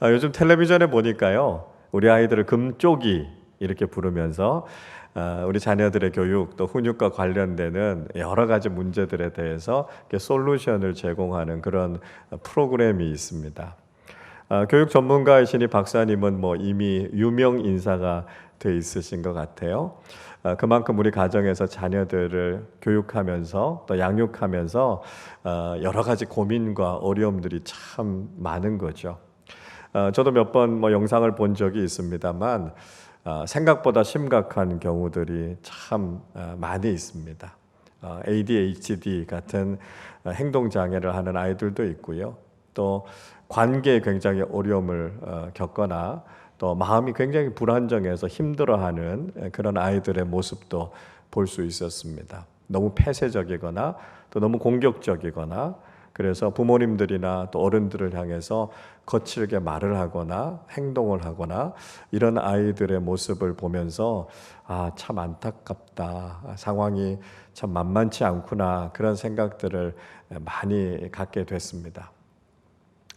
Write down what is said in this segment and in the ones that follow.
요즘 텔레비전에 보니까요, 우리 아이들을 금쪽이 이렇게 부르면서 우리 자녀들의 교육 또 훈육과 관련되는 여러 가지 문제들에 대해서 이렇게 솔루션을 제공하는 그런 프로그램이 있습니다. 교육 전문가이신 이 박사님은 뭐 이미 유명 인사가 돼 있으신 것 같아요. 그만큼 우리 가정에서 자녀들을 교육하면서 또 양육하면서 여러 가지 고민과 어려움들이 참 많은 거죠. 저도 몇 번 뭐 영상을 본 적이 있습니다만 생각보다 심각한 경우들이 참 많이 있습니다. ADHD 같은 행동 장애를 하는 아이들도 있고요. 또 관계에 굉장히 어려움을 겪거나 또 마음이 굉장히 불안정해서 힘들어하는 그런 아이들의 모습도 볼 수 있었습니다. 너무 폐쇄적이거나 또 너무 공격적이거나 그래서 부모님들이나 또 어른들을 향해서 거칠게 말을 하거나 행동을 하거나 이런 아이들의 모습을 보면서 참 안타깝다. 상황이 참 만만치 않구나. 그런 생각들을 많이 갖게 됐습니다.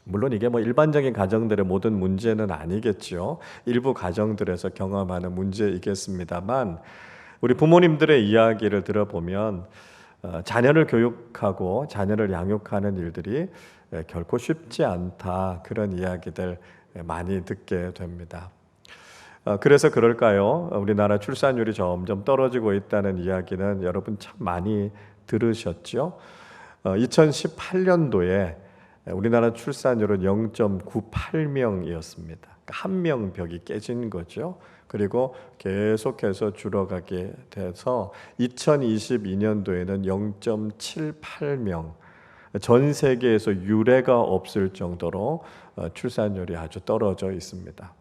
물론 이게 뭐 일반적인 가정들의 모든 문제는 아니겠죠. 일부 가정들에서 경험하는 문제이겠습니다만 우리 부모님들의 이야기를 들어보면 자녀를 교육하고 자녀를 양육하는 일들이 결코 쉽지 않다. 그런 이야기들 많이 듣게 됩니다. 그래서 그럴까요? 우리나라 출산율이 점점 떨어지고 있다는 이야기는 여러분 참 많이 들으셨죠? 2018년도에 우리나라 출산율은 0.98명이었습니다. 한 명 벽이 깨진 거죠. 그리고 계속해서 줄어가게 돼서 2022년도에는 0.78명, 전 세계에서 유례가 없을 정도로 출산율이 아주 떨어져 있습니다.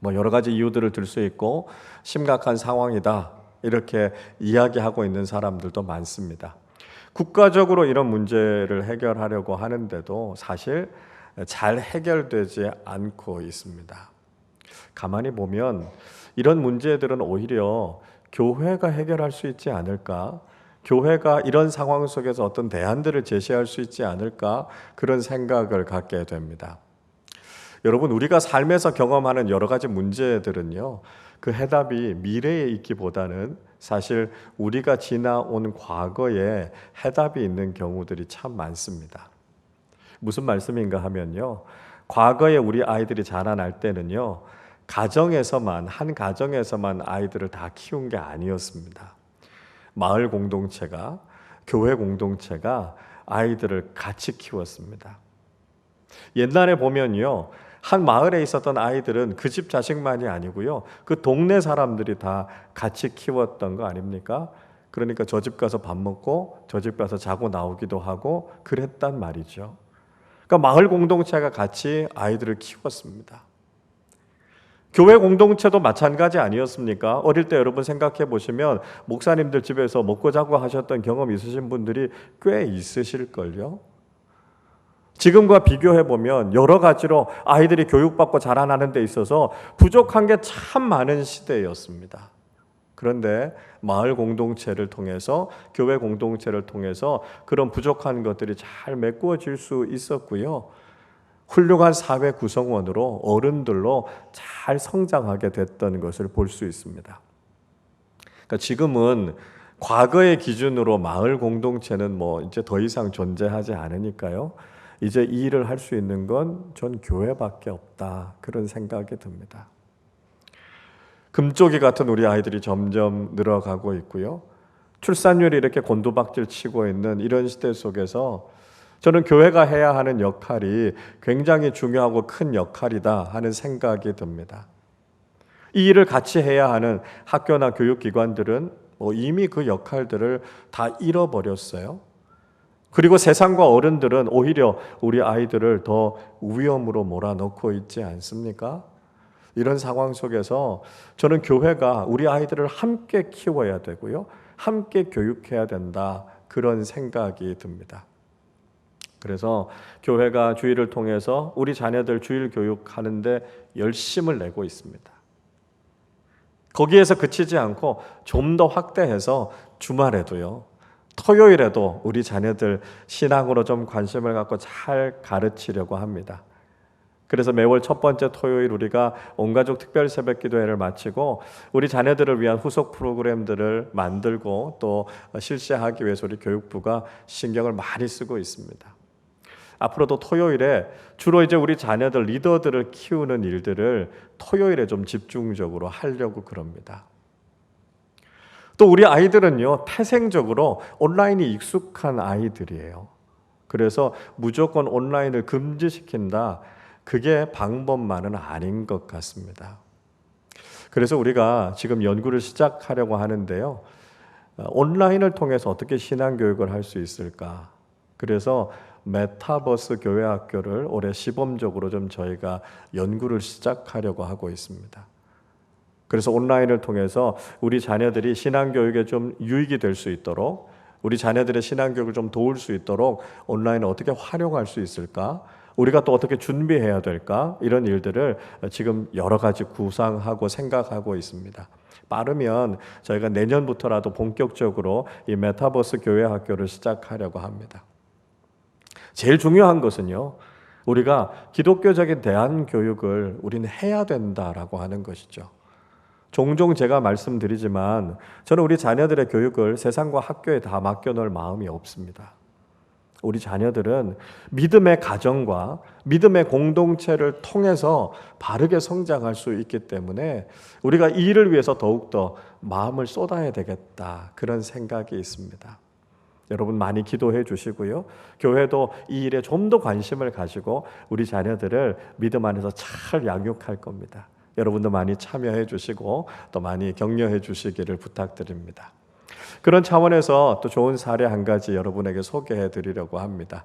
뭐 여러 가지 이유들을 들 수 있고 심각한 상황이다 이렇게 이야기하고 있는 사람들도 많습니다. 국가적으로 이런 문제를 해결하려고 하는데도 사실 잘 해결되지 않고 있습니다. 가만히 보면 이런 문제들은 오히려 교회가 해결할 수 있지 않을까? 교회가 이런 상황 속에서 어떤 대안들을 제시할 수 있지 않을까? 그런 생각을 갖게 됩니다. 여러분, 우리가 삶에서 경험하는 여러 가지 문제들은요, 그 해답이 미래에 있기보다는 사실 우리가 지나온 과거에 해답이 있는 경우들이 참 많습니다. 무슨 말씀인가 하면요, 과거에 우리 아이들이 자라날 때는요, 한 가정에서만 아이들을 다 키운 게 아니었습니다. 마을 공동체가, 교회 공동체가 아이들을 같이 키웠습니다. 옛날에 보면요, 한 마을에 있었던 아이들은 그 집 자식만이 아니고요, 그 동네 사람들이 다 같이 키웠던 거 아닙니까? 그러니까 저 집 가서 밥 먹고 저 집 가서 자고 나오기도 하고 그랬단 말이죠. 그러니까 마을 공동체가 같이 아이들을 키웠습니다. 교회 공동체도 마찬가지 아니었습니까? 어릴 때 여러분 생각해 보시면 목사님들 집에서 먹고 자고 하셨던 경험 있으신 분들이 꽤 있으실걸요. 지금과 비교해 보면 여러 가지로 아이들이 교육받고 자라나는 데 있어서 부족한 게 참 많은 시대였습니다. 그런데 마을 공동체를 통해서, 교회 공동체를 통해서 그런 부족한 것들이 잘 메꾸어질 수 있었고요. 훌륭한 사회 구성원으로, 어른들로 잘 성장하게 됐던 것을 볼 수 있습니다. 그러니까 지금은 과거의 기준으로 마을 공동체는 뭐 이제 더 이상 존재하지 않으니까요. 이제 이 일을 할 수 있는 건 전 교회밖에 없다. 그런 생각이 듭니다. 금쪽이 같은 우리 아이들이 점점 늘어가고 있고요. 출산율이 이렇게 곤두박질 치고 있는 이런 시대 속에서 저는 교회가 해야 하는 역할이 굉장히 중요하고 큰 역할이다 하는 생각이 듭니다. 이 일을 같이 해야 하는 학교나 교육기관들은 이미 그 역할들을 다 잃어버렸어요. 그리고 세상과 어른들은 오히려 우리 아이들을 더 위험으로 몰아넣고 있지 않습니까? 이런 상황 속에서 저는 교회가 우리 아이들을 함께 키워야 되고요. 함께 교육해야 된다. 그런 생각이 듭니다. 그래서 교회가 주일을 통해서 우리 자녀들 주일 교육하는데 열심을 내고 있습니다. 거기에서 그치지 않고 좀 더 확대해서 주말에도요, 토요일에도 우리 자녀들 신앙으로 좀 관심을 갖고 잘 가르치려고 합니다. 그래서 매월 첫 번째 토요일 우리가 온가족 특별 새벽 기도회를 마치고 우리 자녀들을 위한 후속 프로그램들을 만들고 또 실시하기 위해서 우리 교육부가 신경을 많이 쓰고 있습니다. 앞으로도 토요일에 주로 이제 우리 자녀들 리더들을 키우는 일들을 토요일에 좀 집중적으로 하려고 그럽니다. 또 우리 아이들은요, 태생적으로 온라인이 익숙한 아이들이에요. 그래서 무조건 온라인을 금지시킨다, 그게 방법만은 아닌 것 같습니다. 그래서 우리가 지금 연구를 시작하려고 하는데요, 온라인을 통해서 어떻게 신앙교육을 할 수 있을까? 그래서 메타버스 교회학교를 올해 시범적으로 좀 저희가 연구를 시작하려고 하고 있습니다. 그래서 온라인을 통해서 우리 자녀들이 신앙교육에 좀 유익이 될 수 있도록, 우리 자녀들의 신앙교육을 좀 도울 수 있도록 온라인을 어떻게 활용할 수 있을까? 우리가 또 어떻게 준비해야 될까? 이런 일들을 지금 여러 가지 구상하고 생각하고 있습니다. 빠르면 저희가 내년부터라도 본격적으로 이 메타버스 교회 학교를 시작하려고 합니다. 제일 중요한 것은요, 우리가 기독교적인 대안교육을 우리는 해야 된다라고 하는 것이죠. 종종 제가 말씀드리지만 저는 우리 자녀들의 교육을 세상과 학교에 다 맡겨놓을 마음이 없습니다. 우리 자녀들은 믿음의 가정과 믿음의 공동체를 통해서 바르게 성장할 수 있기 때문에 우리가 이 일을 위해서 더욱더 마음을 쏟아야 되겠다, 그런 생각이 있습니다. 여러분 많이 기도해 주시고요, 교회도 이 일에 좀 더 관심을 가지고 우리 자녀들을 믿음 안에서 잘 양육할 겁니다. 여러분도 많이 참여해 주시고 또 많이 격려해 주시기를 부탁드립니다. 그런 차원에서 또 좋은 사례 한 가지 여러분에게 소개해 드리려고 합니다.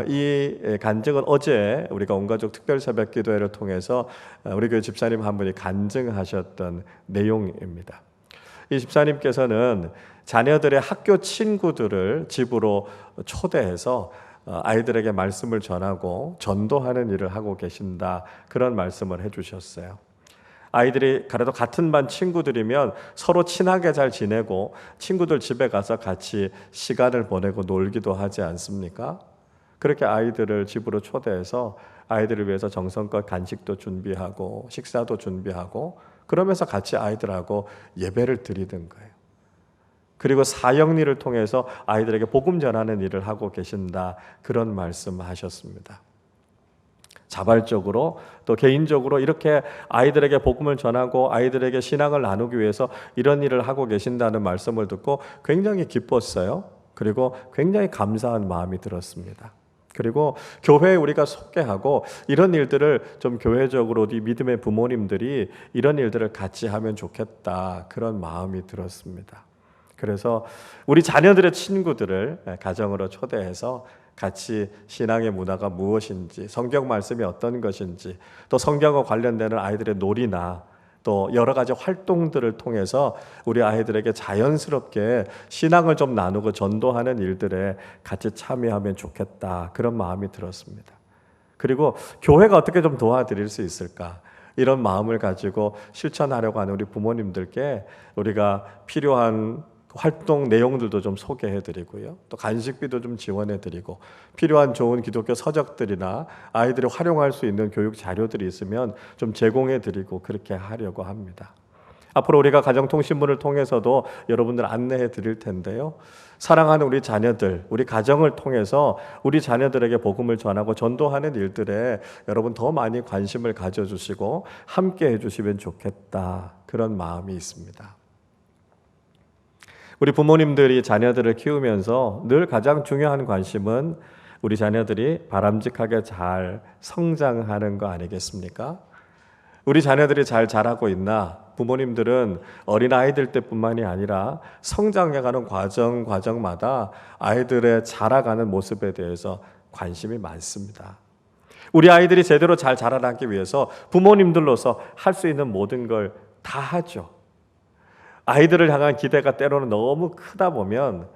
이 간증은 어제 우리가 온가족 특별 새벽 기도회를 통해서 우리 교회 집사님 한 분이 간증하셨던 내용입니다. 이 집사님께서는 자녀들의 학교 친구들을 집으로 초대해서 아이들에게 말씀을 전하고 전도하는 일을 하고 계신다, 그런 말씀을 해주셨어요. 아이들이 그래도 같은 반 친구들이면 서로 친하게 잘 지내고 친구들 집에 가서 같이 시간을 보내고 놀기도 하지 않습니까? 그렇게 아이들을 집으로 초대해서 아이들을 위해서 정성껏 간식도 준비하고 식사도 준비하고 그러면서 같이 아이들하고 예배를 드리던 거예요. 그리고 사역일을 통해서 아이들에게 복음 전하는 일을 하고 계신다, 그런 말씀하셨습니다. 자발적으로 또 개인적으로 이렇게 아이들에게 복음을 전하고 아이들에게 신앙을 나누기 위해서 이런 일을 하고 계신다는 말씀을 듣고 굉장히 기뻤어요. 그리고 굉장히 감사한 마음이 들었습니다. 그리고 교회에 우리가 소개하고 이런 일들을 좀 교회적으로 우리 믿음의 부모님들이 이런 일들을 같이 하면 좋겠다, 그런 마음이 들었습니다. 그래서 우리 자녀들의 친구들을 가정으로 초대해서 같이 신앙의 문화가 무엇인지, 성경 말씀이 어떤 것인지, 또 성경과 관련되는 아이들의 놀이나 또 여러 가지 활동들을 통해서 우리 아이들에게 자연스럽게 신앙을 좀 나누고 전도하는 일들에 같이 참여하면 좋겠다, 그런 마음이 들었습니다. 그리고 교회가 어떻게 좀 도와드릴 수 있을까, 이런 마음을 가지고 실천하려고 하는 우리 부모님들께 우리가 필요한 활동 내용들도 좀 소개해드리고요, 또 간식비도 좀 지원해드리고 필요한 좋은 기독교 서적들이나 아이들이 활용할 수 있는 교육 자료들이 있으면 좀 제공해드리고 그렇게 하려고 합니다. 앞으로 우리가 가정통신문을 통해서도 여러분들 안내해 드릴 텐데요, 사랑하는 우리 자녀들, 우리 가정을 통해서 우리 자녀들에게 복음을 전하고 전도하는 일들에 여러분 더 많이 관심을 가져주시고 함께 해주시면 좋겠다, 그런 마음이 있습니다. 우리 부모님들이 자녀들을 키우면서 늘 가장 중요한 관심은 우리 자녀들이 바람직하게 잘 성장하는 거 아니겠습니까? 우리 자녀들이 잘 자라고 있나? 부모님들은 어린아이들 때뿐만이 아니라 성장해가는 과정마다 아이들의 자라가는 모습에 대해서 관심이 많습니다. 우리 아이들이 제대로 잘 자라나기 위해서 부모님들로서 할 수 있는 모든 걸 다 하죠. 아이들을 향한 기대가 때로는 너무 크다 보면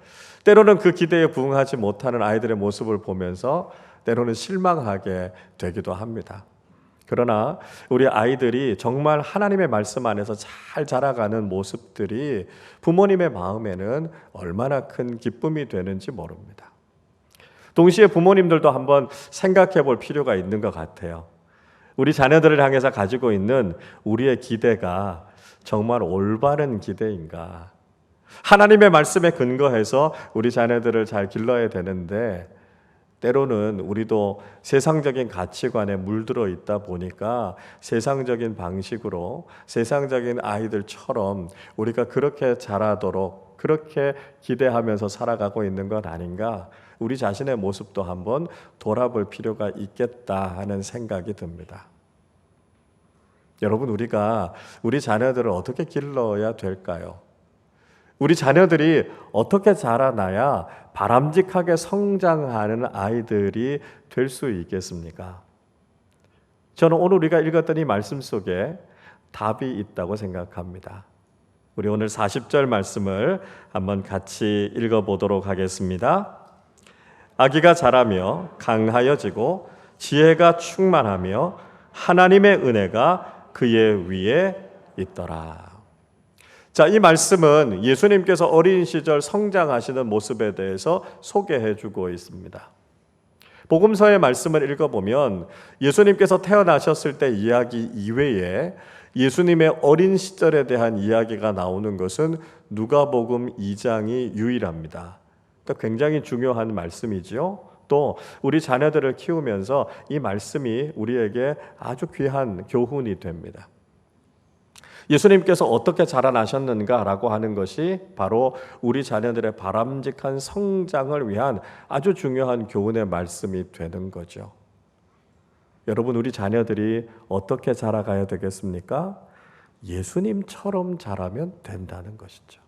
때로는 그 기대에 부응하지 못하는 아이들의 모습을 보면서 때로는 실망하게 되기도 합니다. 그러나 우리 아이들이 정말 하나님의 말씀 안에서 잘 자라가는 모습들이 부모님의 마음에는 얼마나 큰 기쁨이 되는지 모릅니다. 동시에 부모님들도 한번 생각해 볼 필요가 있는 것 같아요. 우리 자녀들을 향해서 가지고 있는 우리의 기대가 정말 올바른 기대인가? 하나님의 말씀에 근거해서 우리 자녀들을 잘 길러야 되는데 때로는 우리도 세상적인 가치관에 물들어 있다 보니까 세상적인 방식으로 세상적인 아이들처럼 우리가 그렇게 자라도록 그렇게 기대하면서 살아가고 있는 것 아닌가? 우리 자신의 모습도 한번 돌아볼 필요가 있겠다 하는 생각이 듭니다. 여러분, 우리가 우리 자녀들을 어떻게 길러야 될까요? 우리 자녀들이 어떻게 자라나야 바람직하게 성장하는 아이들이 될 수 있겠습니까? 저는 오늘 우리가 읽었던 이 말씀 속에 답이 있다고 생각합니다. 우리 오늘 40절 말씀을 한번 같이 읽어보도록 하겠습니다. 아기가 자라며 강하여지고 지혜가 충만하며 하나님의 은혜가 그의 위에 있더라. 자, 이 말씀은 예수님께서 어린 시절 성장하시는 모습에 대해서 소개해 주고 있습니다. 복음서의 말씀을 읽어보면 예수님께서 태어나셨을 때 이야기 이외에 예수님의 어린 시절에 대한 이야기가 나오는 것은 누가복음 2장이 유일합니다. 그러니까 굉장히 중요한 말씀이지요. 또 우리 자녀들을 키우면서 이 말씀이 우리에게 아주 귀한 교훈이 됩니다. 예수님께서 어떻게 자라나셨는가라고 하는 것이 바로 우리 자녀들의 바람직한 성장을 위한 아주 중요한 교훈의 말씀이 되는 거죠. 여러분, 우리 자녀들이 어떻게 자라가야 되겠습니까? 예수님처럼 자라면 된다는 것이죠.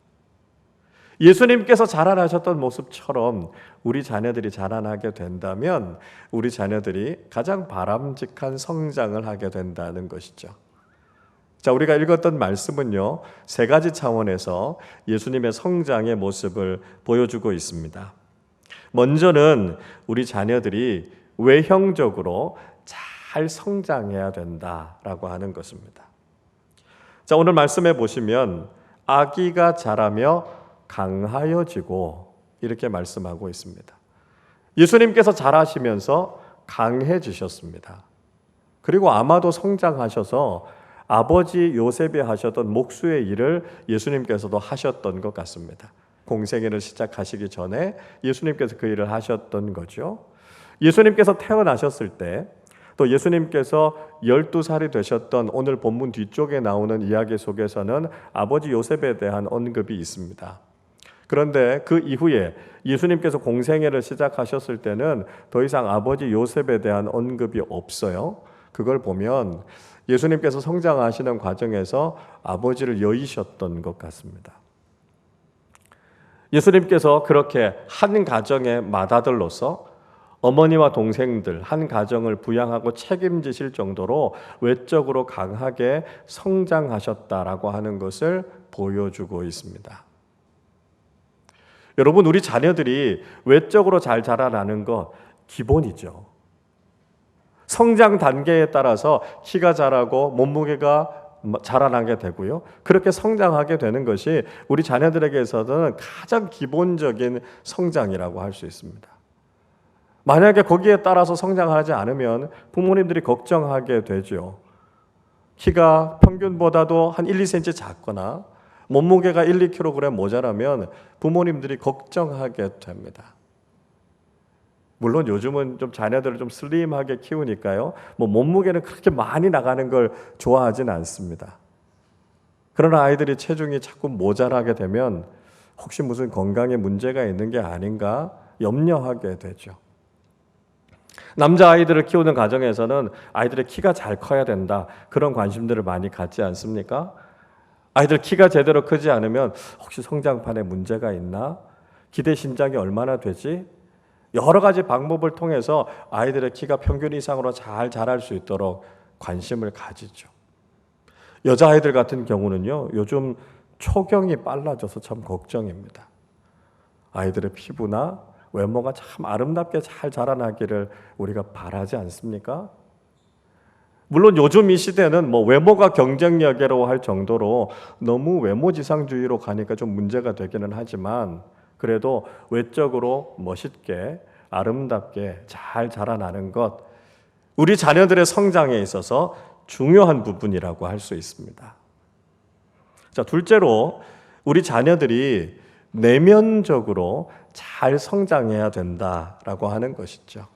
예수님께서 자라나셨던 모습처럼 우리 자녀들이 자라나게 된다면 우리 자녀들이 가장 바람직한 성장을 하게 된다는 것이죠. 자, 우리가 읽었던 말씀은요, 세 가지 차원에서 예수님의 성장의 모습을 보여주고 있습니다. 먼저는 우리 자녀들이 외형적으로 잘 성장해야 된다라고 하는 것입니다. 자, 오늘 말씀해 보시면 아기가 자라며 강하여지고 이렇게 말씀하고 있습니다. 예수님께서 자라시면서 강해지셨습니다. 그리고 아마도 성장하셔서 아버지 요셉이 하셨던 목수의 일을 예수님께서도 하셨던 것 같습니다. 공생애를 시작하시기 전에 예수님께서 그 일을 하셨던 거죠. 예수님께서 태어나셨을 때 또 예수님께서 12살이 되셨던 오늘 본문 뒤쪽에 나오는 이야기 속에서는 아버지 요셉에 대한 언급이 있습니다. 그런데 그 이후에 예수님께서 공생애를 시작하셨을 때는 더 이상 아버지 요셉에 대한 언급이 없어요. 그걸 보면 예수님께서 성장하시는 과정에서 아버지를 여의셨던 것 같습니다. 예수님께서 그렇게 한 가정의 맏아들로서 어머니와 동생들 한 가정을 부양하고 책임지실 정도로 외적으로 강하게 성장하셨다라고 하는 것을 보여주고 있습니다. 여러분, 우리 자녀들이 외적으로 잘 자라나는 것 기본이죠. 성장 단계에 따라서 키가 자라고 몸무게가 자라나게 되고요. 그렇게 성장하게 되는 것이 우리 자녀들에게서는 가장 기본적인 성장이라고 할 수 있습니다. 만약에 거기에 따라서 성장하지 않으면 부모님들이 걱정하게 되죠. 키가 평균보다도 한 1, 2cm 작거나 몸무게가 1, 2kg 모자라면 부모님들이 걱정하게 됩니다. 물론 요즘은 좀 자녀들을 좀 슬림하게 키우니까요. 몸무게는 그렇게 많이 나가는 걸 좋아하진 않습니다. 그러나 아이들이 체중이 자꾸 모자라게 되면 혹시 무슨 건강에 문제가 있는 게 아닌가 염려하게 되죠. 남자아이들을 키우는 가정에서는 아이들의 키가 잘 커야 된다. 그런 관심들을 많이 갖지 않습니까? 아이들 키가 제대로 크지 않으면 혹시 성장판에 문제가 있나? 기대 신장이 얼마나 되지? 여러 가지 방법을 통해서 아이들의 키가 평균 이상으로 잘 자랄 수 있도록 관심을 가지죠. 여자아이들 같은 경우는요, 요즘 초경이 빨라져서 참 걱정입니다. 아이들의 피부나 외모가 참 아름답게 잘 자라나기를 우리가 바라지 않습니까? 물론 요즘 이 시대는 외모가 경쟁력이라고 할 정도로 너무 외모지상주의로 가니까 좀 문제가 되기는 하지만 그래도 외적으로 멋있게 아름답게 잘 자라나는 것, 우리 자녀들의 성장에 있어서 중요한 부분이라고 할 수 있습니다. 자, 둘째로 우리 자녀들이 내면적으로 잘 성장해야 된다라고 하는 것이죠.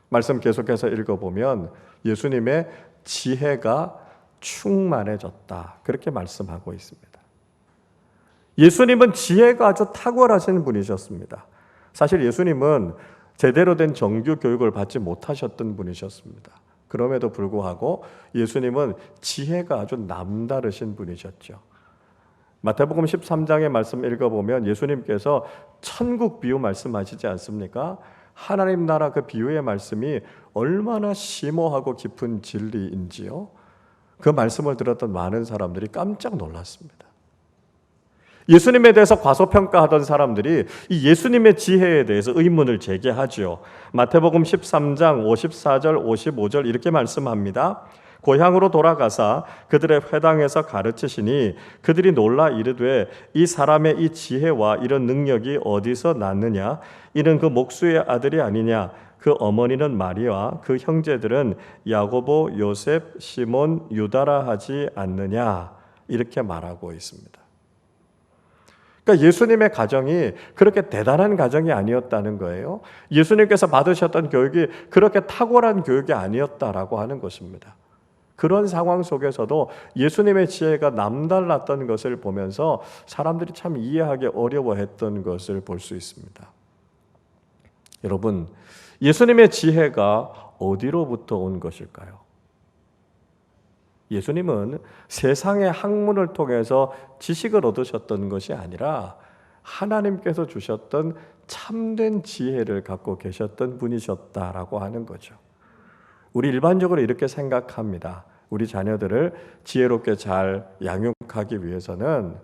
말씀 계속해서 읽어보면 예수님의 지혜가 충만해졌다, 그렇게 말씀하고 있습니다. 예수님은 지혜가 아주 탁월하신 분이셨습니다. 사실 예수님은 제대로 된 정규 교육을 받지 못하셨던 분이셨습니다. 그럼에도 불구하고 예수님은 지혜가 아주 남다르신 분이셨죠. 마태복음 13장의 말씀 읽어보면 예수님께서 천국 비유 말씀하시지 않습니까? 하나님 나라 그 비유의 말씀이 얼마나 심오하고 깊은 진리인지요. 그 말씀을 들었던 많은 사람들이 깜짝 놀랐습니다. 예수님에 대해서 과소평가하던 사람들이 이 예수님의 지혜에 대해서 의문을 제기하죠. 마태복음 13장 54절 55절 이렇게 말씀합니다. 고향으로 돌아가사 그들의 회당에서 가르치시니 그들이 놀라 이르되 이 사람의 이 지혜와 이런 능력이 어디서 났느냐? 이는 그 목수의 아들이 아니냐? 그 어머니는 마리아, 그 형제들은 야고보, 요셉, 시몬, 유다라 하지 않느냐? 이렇게 말하고 있습니다. 그러니까 예수님의 가정이 그렇게 대단한 가정이 아니었다는 거예요. 예수님께서 받으셨던 교육이 그렇게 탁월한 교육이 아니었다라고 하는 것입니다. 그런 상황 속에서도 예수님의 지혜가 남달랐던 것을 보면서 사람들이 참 이해하기 어려워했던 것을 볼 수 있습니다. 여러분, 예수님의 지혜가 어디로부터 온 것일까요? 예수님은 세상의 학문을 통해서 지식을 얻으셨던 것이 아니라 하나님께서 주셨던 참된 지혜를 갖고 계셨던 분이셨다라고 하는 거죠. 우리 일반적으로 이렇게 생각합니다. 우리 자녀들을 지혜롭게 잘 양육하기 위해서는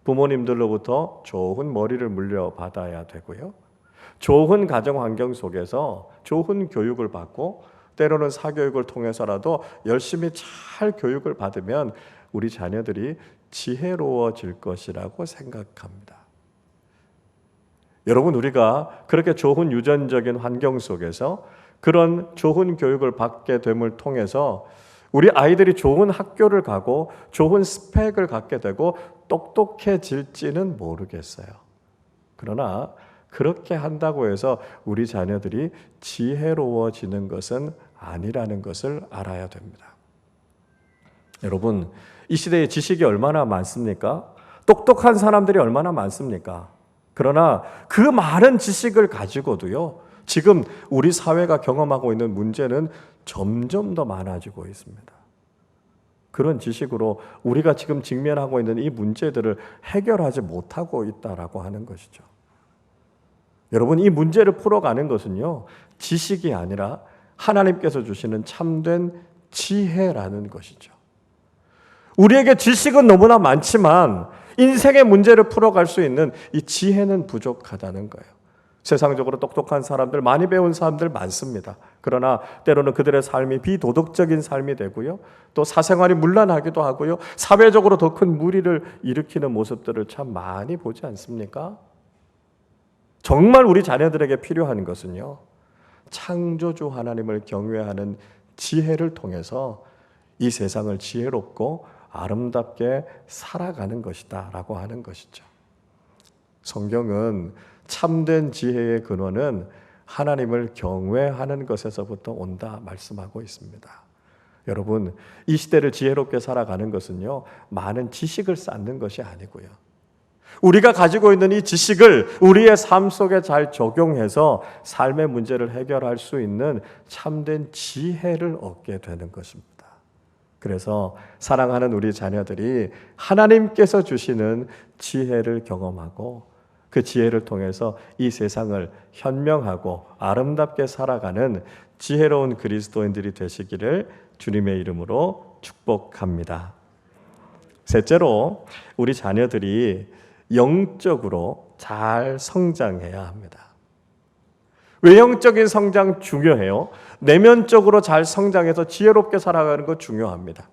부모님들로부터 좋은 머리를 물려받아야 되고요. 좋은 가정 환경 속에서 좋은 교육을 받고 때로는 사교육을 통해서라도 열심히 잘 교육을 받으면 우리 자녀들이 지혜로워질 것이라고 생각합니다. 여러분, 우리가 그렇게 좋은 유전적인 환경 속에서 그런 좋은 교육을 받게 됨을 통해서 우리 아이들이 좋은 학교를 가고 좋은 스펙을 갖게 되고 똑똑해질지는 모르겠어요. 그러나 그렇게 한다고 해서 우리 자녀들이 지혜로워지는 것은 아니라는 것을 알아야 됩니다. 여러분, 이 시대에 지식이 얼마나 많습니까? 똑똑한 사람들이 얼마나 많습니까? 그러나 그 많은 지식을 가지고도요, 지금 우리 사회가 경험하고 있는 문제는 점점 더 많아지고 있습니다. 그런 지식으로 우리가 지금 직면하고 있는 이 문제들을 해결하지 못하고 있다라고 하는 것이죠. 여러분, 이 문제를 풀어가는 것은요, 지식이 아니라 하나님께서 주시는 참된 지혜라는 것이죠. 우리에게 지식은 너무나 많지만 인생의 문제를 풀어갈 수 있는 이 지혜는 부족하다는 거예요. 세상적으로 똑똑한 사람들, 많이 배운 사람들 많습니다. 그러나 때로는 그들의 삶이 비도덕적인 삶이 되고요. 또 사생활이 문란하기도 하고요. 사회적으로 더 큰 무리를 일으키는 모습들을 참 많이 보지 않습니까? 정말 우리 자녀들에게 필요한 것은요, 창조주 하나님을 경외하는 지혜를 통해서 이 세상을 지혜롭고 아름답게 살아가는 것이다 라고 하는 것이죠. 성경은 참된 지혜의 근원은 하나님을 경외하는 것에서부터 온다 말씀하고 있습니다. 여러분, 이 시대를 지혜롭게 살아가는 것은요, 많은 지식을 쌓는 것이 아니고요, 우리가 가지고 있는 이 지식을 우리의 삶 속에 잘 적용해서 삶의 문제를 해결할 수 있는 참된 지혜를 얻게 되는 것입니다. 그래서 사랑하는 우리 자녀들이 하나님께서 주시는 지혜를 경험하고 그 지혜를 통해서 이 세상을 현명하고 아름답게 살아가는 지혜로운 그리스도인들이 되시기를 주님의 이름으로 축복합니다. 셋째로, 우리 자녀들이 영적으로 잘 성장해야 합니다. 외형적인 성장 중요해요. 내면적으로 잘 성장해서 지혜롭게 살아가는 것 중요합니다.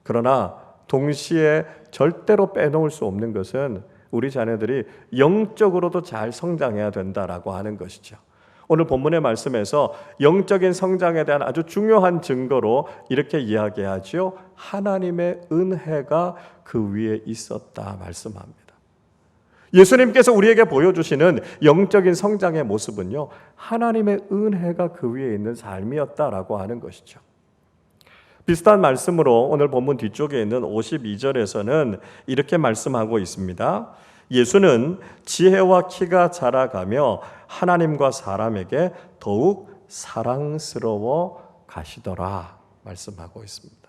그러나 동시에 절대로 빼놓을 수 없는 것은 우리 자녀들이 영적으로도 잘 성장해야 된다라고 하는 것이죠. 오늘 본문의 말씀에서 영적인 성장에 대한 아주 중요한 증거로 이렇게 이야기하지요. 하나님의 은혜가 그 위에 있었다 말씀합니다. 예수님께서 우리에게 보여주시는 영적인 성장의 모습은요, 하나님의 은혜가 그 위에 있는 삶이었다라고 하는 것이죠. 비슷한 말씀으로 오늘 본문 뒤쪽에 있는 52절에서는 이렇게 말씀하고 있습니다. 예수는 지혜와 키가 자라가며 하나님과 사람에게 더욱 사랑스러워 가시더라 말씀하고 있습니다.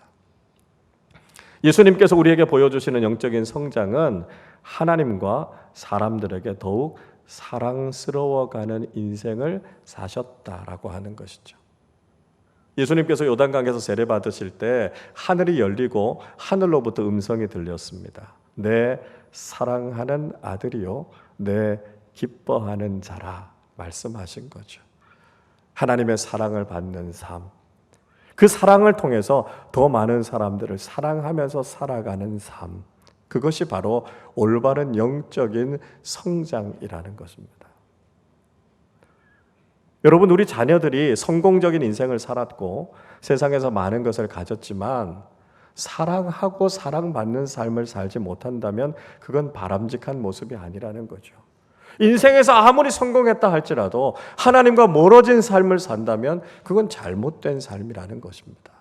예수님께서 우리에게 보여주시는 영적인 성장은 하나님과 사람들에게 더욱 사랑스러워가는 인생을 사셨다라고 하는 것이죠. 예수님께서 요단강에서 세례받으실 때 하늘이 열리고 하늘로부터 음성이 들렸습니다. 내 사랑하는 아들이요 내 기뻐하는 자라 말씀하신 거죠. 하나님의 사랑을 받는 삶, 그 사랑을 통해서 더 많은 사람들을 사랑하면서 살아가는 삶, 그것이 바로 올바른 영적인 성장이라는 것입니다. 여러분, 우리 자녀들이 성공적인 인생을 살았고 세상에서 많은 것을 가졌지만 사랑하고 사랑받는 삶을 살지 못한다면 그건 바람직한 모습이 아니라는 거죠. 인생에서 아무리 성공했다 할지라도 하나님과 멀어진 삶을 산다면 그건 잘못된 삶이라는 것입니다.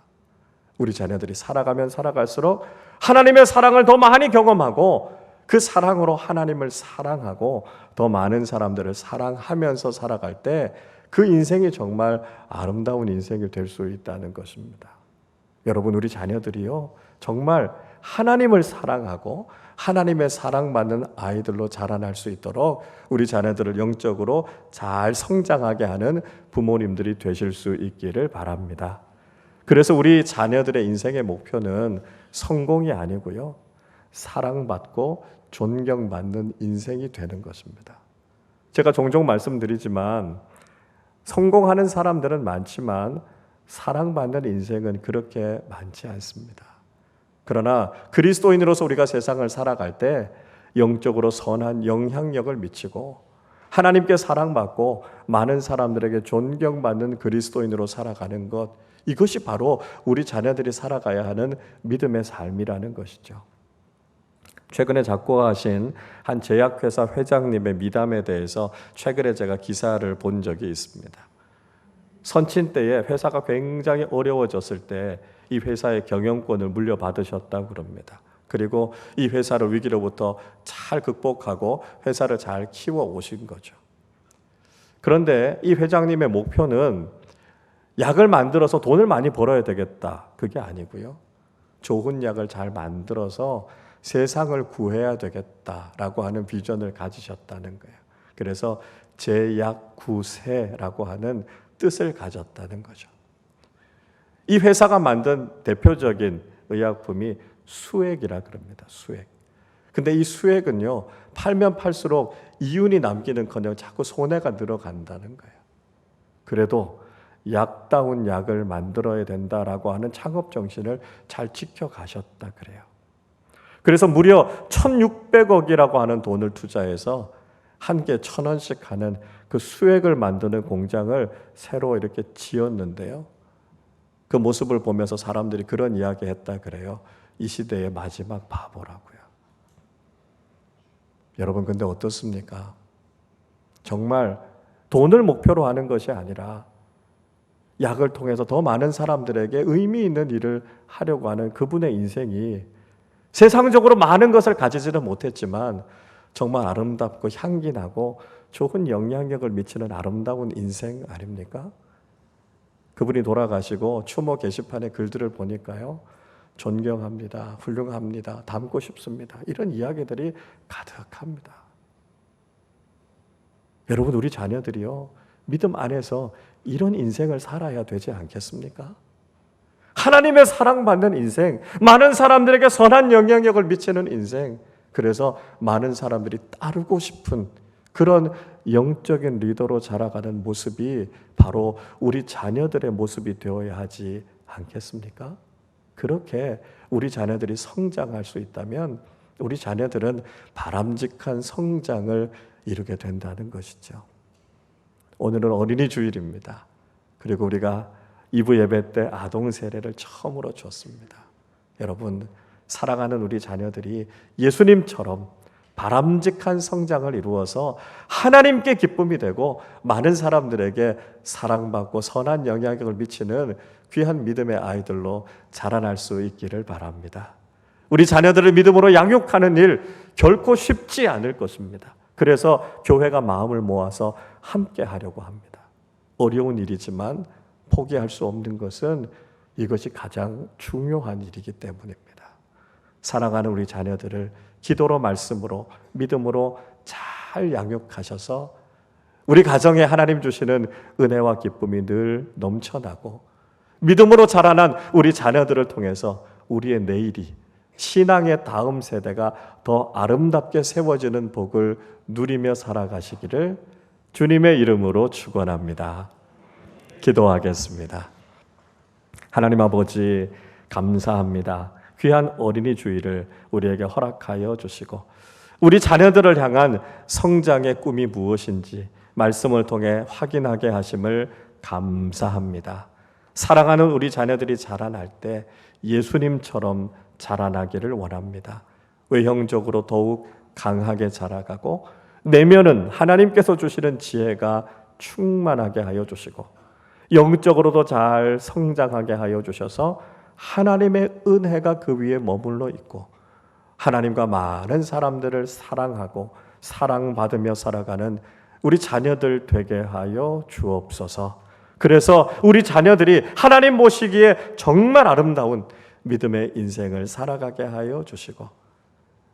우리 자녀들이 살아가면 살아갈수록 하나님의 사랑을 더 많이 경험하고 그 사랑으로 하나님을 사랑하고 더 많은 사람들을 사랑하면서 살아갈 때 그 인생이 정말 아름다운 인생이 될 수 있다는 것입니다. 여러분, 우리 자녀들이요 정말 하나님을 사랑하고 하나님의 사랑받는 아이들로 자라날 수 있도록 우리 자녀들을 영적으로 잘 성장하게 하는 부모님들이 되실 수 있기를 바랍니다. 그래서 우리 자녀들의 인생의 목표는 성공이 아니고요, 사랑받고 존경받는 인생이 되는 것입니다. 제가 종종 말씀드리지만 성공하는 사람들은 많지만 사랑받는 인생은 그렇게 많지 않습니다. 그러나 그리스도인으로서 우리가 세상을 살아갈 때 영적으로 선한 영향력을 미치고 하나님께 사랑받고 많은 사람들에게 존경받는 그리스도인으로 살아가는 것, 이것이 바로 우리 자녀들이 살아가야 하는 믿음의 삶이라는 것이죠. 최근에 작고하신 한 제약회사 회장님의 미담에 대해서 최근에 제가 기사를 본 적이 있습니다. 선친 때에 회사가 굉장히 어려워졌을 때 이 회사의 경영권을 물려받으셨다고 그럽니다. 그리고 이 회사를 위기로부터 잘 극복하고 회사를 잘 키워 오신 거죠. 그런데 이 회장님의 목표는 약을 만들어서 돈을 많이 벌어야 되겠다, 그게 아니고요, 좋은 약을 잘 만들어서 세상을 구해야 되겠다라고 하는 비전을 가지셨다는 거예요. 그래서 제약구세라고 하는 뜻을 가졌다는 거죠. 이 회사가 만든 대표적인 의약품이 수액이라 그럽니다. 수액. 근데 이 수액은요, 팔면 팔수록 이윤이 남기는커녕 자꾸 손해가 늘어간다는 거예요. 그래도 약다운 약을 만들어야 된다라고 하는 창업 정신을 잘 지켜가셨다 그래요. 그래서 무려 1,600억이라고 하는 돈을 투자해서 한 개 1,000원씩 하는 그 수액을 만드는 공장을 새로 이렇게 지었는데요, 그 모습을 보면서 사람들이 그런 이야기 했다 그래요. 이 시대의 마지막 바보라고요. 여러분, 근데 어떻습니까? 정말 돈을 목표로 하는 것이 아니라 약을 통해서 더 많은 사람들에게 의미 있는 일을 하려고 하는 그분의 인생이 세상적으로 많은 것을 가지지는 못했지만 정말 아름답고 향기나고 좋은 영향력을 미치는 아름다운 인생 아닙니까? 그분이 돌아가시고 추모 게시판에 글들을 보니까요, 존경합니다, 훌륭합니다, 닮고 싶습니다, 이런 이야기들이 가득합니다. 여러분, 우리 자녀들이요 믿음 안에서 이런 인생을 살아야 되지 않겠습니까? 하나님의 사랑받는 인생, 많은 사람들에게 선한 영향력을 미치는 인생, 그래서 많은 사람들이 따르고 싶은 그런 영적인 리더로 자라가는 모습이 바로 우리 자녀들의 모습이 되어야 하지 않겠습니까? 그렇게 우리 자녀들이 성장할 수 있다면 우리 자녀들은 바람직한 성장을 이루게 된다는 것이죠. 오늘은 어린이 주일입니다. 그리고 우리가 2부 예배 때 아동 세례를 처음으로 줬습니다. 여러분, 사랑하는 우리 자녀들이 예수님처럼 바람직한 성장을 이루어서 하나님께 기쁨이 되고 많은 사람들에게 사랑받고 선한 영향력을 미치는 귀한 믿음의 아이들로 자라날 수 있기를 바랍니다. 우리 자녀들을 믿음으로 양육하는 일 결코 쉽지 않을 것입니다. 그래서 교회가 마음을 모아서 함께 하려고 합니다. 어려운 일이지만 포기할 수 없는 것은 이것이 가장 중요한 일이기 때문입니다. 사랑하는 우리 자녀들을 기도로, 말씀으로, 믿음으로 잘 양육하셔서 우리 가정에 하나님 주시는 은혜와 기쁨이 늘 넘쳐나고 믿음으로 자라난 우리 자녀들을 통해서 우리의 내일이, 신앙의 다음 세대가 더 아름답게 세워지는 복을 누리며 살아가시기를 주님의 이름으로 축원합니다. 기도하겠습니다. 하나님 아버지, 감사합니다. 귀한 어린이 주일을 우리에게 허락하여 주시고 우리 자녀들을 향한 성장의 꿈이 무엇인지 말씀을 통해 확인하게 하심을 감사합니다. 사랑하는 우리 자녀들이 자라날 때 예수님처럼 자라나기를 원합니다. 외형적으로 더욱 강하게 자라가고 내면은 하나님께서 주시는 지혜가 충만하게 하여 주시고 영적으로도 잘 성장하게 하여 주셔서 하나님의 은혜가 그 위에 머물러 있고 하나님과 많은 사람들을 사랑하고 사랑받으며 살아가는 우리 자녀들 되게 하여 주옵소서. 그래서 우리 자녀들이 하나님 보시기에 정말 아름다운 믿음의 인생을 살아가게 하여 주시고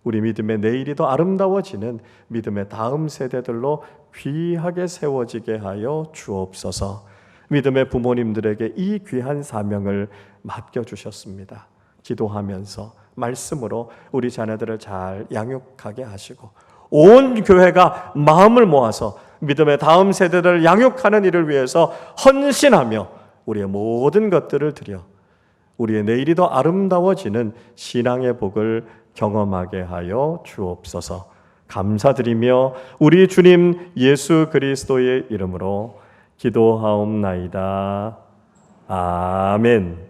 우리 믿음의 내일이 더 아름다워지는 믿음의 다음 세대들로 귀하게 세워지게 하여 주옵소서. 믿음의 부모님들에게 이 귀한 사명을 맡겨주셨습니다. 기도하면서 말씀으로 우리 자녀들을 잘 양육하게 하시고 온 교회가 마음을 모아서 믿음의 다음 세대를 양육하는 일을 위해서 헌신하며 우리의 모든 것들을 드려 우리의 내일이 더 아름다워지는 신앙의 복을 경험하게 하여 주옵소서. 감사드리며 우리 주님 예수 그리스도의 이름으로 기도하옵나이다. 아멘.